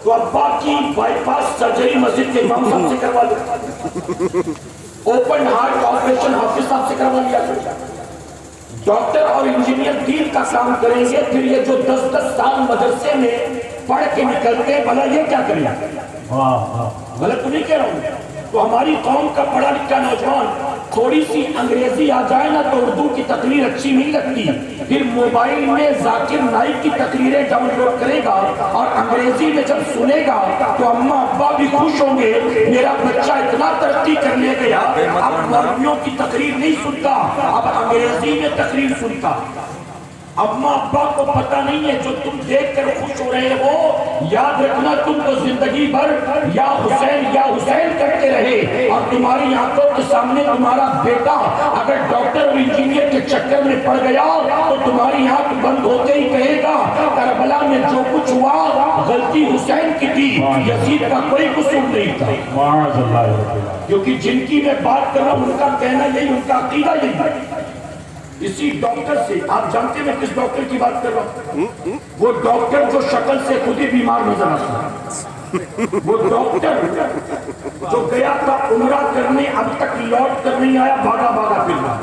تو ابا کی بائی پاس سرجری مسجد کے امام صاحب سے کروا لیا، اوپن ہارٹ آپریشن حافظ صاحب سے کروا لیا، ڈاکٹر اور انجینئر دین کا کام کریں گے، پھر یہ جو 10 سال مدرسے میں پڑھ کے نکلتے ہیں بھلا یہ کیا کریں گے؟ غلط تو نہیں کہہ رہا ہوں؟ تو ہماری قوم کا پڑھا لکھا نوجوان تھوڑی سی انگریزی آ جائے نا تو اردو کی تقریر اچھی نہیں لگتی، پھر موبائل میں ذاکر نائک کی تقریریں ڈاؤن لوڈ کرے گا اور انگریزی میں جب سنے گا تو اماں ابا بھی خوش ہوں گے، میرا بچہ اتنا ترقی کرنے گیا، اب مولویوں کی تقریر نہیں سنتا، اب انگریزی میں تقریر سنتا۔ اماں ابا کو پتہ نہیں ہے جو تم دیکھ کر خوش ہو رہے ہو، یاد رکھنا تم تو زندگی بھر یا حسین کرتے رہے، اور تمہاری آنکھوں کے سامنے تمہارا بیٹا اگر ڈاکٹر اور انجینئر کے چکر میں پڑ گیا تو تمہاری آنکھ بند ہوتے ہی کہے گا کربلا میں جو کچھ ہوا غلطی حسین کی تھی، یزید کا کوئی قصور نہیں تھا۔ کیونکہ جن کی میں بات کر رہا ہوں ان کا کہنا یہی، ان کا عقیدہ یہی ہے۔ اسی ڈاکٹر سے، آپ جانتے ہیں کس ڈاکٹر کی بات کر رہا ہوں؟ وہ ڈاکٹر جو شکل سے خود ہی بیمار نظر آتا ہے، وہ ڈاکٹر جو گیا تھا عمرہ کرنے اب تک لوٹ کر نہیں آیا، بھاگا بھاگا پھر رہا،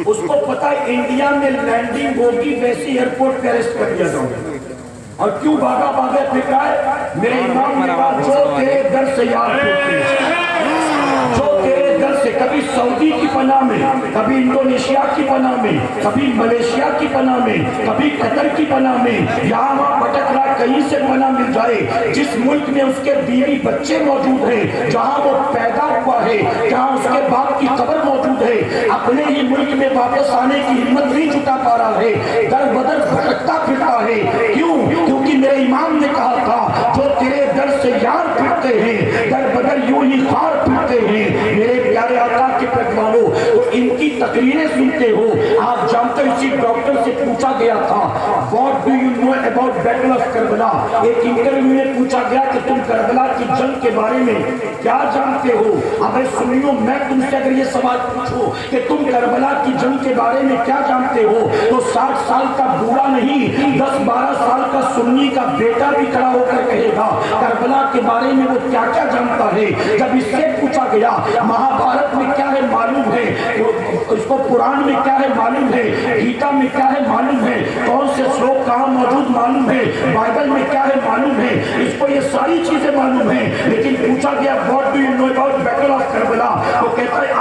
اس کو پتا ہے انڈیا میں لینڈنگ ہوگی ویسی ایئرپورٹ پہ اریسٹ کر دیا جاؤں گا، اور کیوں بھاگا بھاگا پھر رہا ہے؟ میرے امام نے کہا جو تیرے در سے یار پھرتے ہیں، جو تیرے در سے، کبھی سعودی کی پناہ میں، کبھی انڈونیشیا کی پناہ میں، کبھی ملیشیا کی پناہ میں، کبھی قطر کی پناہ میں، یہاں وہاں بھٹک رہا، کہیں سے پناہ مل جائے، جس ملک میں اس کے بیوی بچے موجود ہیں، جہاں وہ پیدا ہوا ہے، جہاں اس کے باپ کی قبر موجود ہے، اپنے ہی ملک میں واپس آنے کی ہمت نہیں جٹا پا رہا ہے، در بدر بھٹکتا پھرتا ہے۔ کیوں؟ کیونکہ میرے امام نے کہا تھا جو تیرے در سے یار پھرتے ہیں در بدر یوں ہی خار پھرتے ہیں۔ میرے پیارے آقا کے پیغمبروں، تو ان کی تقریریں سنتے ہو، آپ جانتے ہیں اسی ڈاکٹر سے پوچھا گیا تھا What do you know about Battle of Karbala? ایک انٹرویو میں پوچھا گیا کہ تم کربلا کی جنگ کے بارے میں کیا جانتے ہو؟ اب سنیو، میں تم سے اگر یہ سوال پوچھوں کہ تم کربلا کی جنگ کے بارے میں کیا جانتے ہو تو 60 سال کا بوڑھا نہیں، 10-12 سال کا سنی کا بیٹا بھی کھڑا ہو کر کہے گا کربلا کے بارے میں وہ کیا کیا جانتا ہے۔ جب اس سے پوچھا گیا مہابھارت میں کیا ہے معلوم ہے، اس کو قرآن میں کیا ہے معلوم ہے، گیتا میں کیا ہے معلوم ہے، کون سے شلوک کہاں موجود معلوم ہے، بائبل میں کیا ہے معلوم ہے، اس کو یہ ساری چیزیں معلوم ہیں، لیکن پوچھا گیا What do you know about Battle of Karbala? وہ کہتا ہے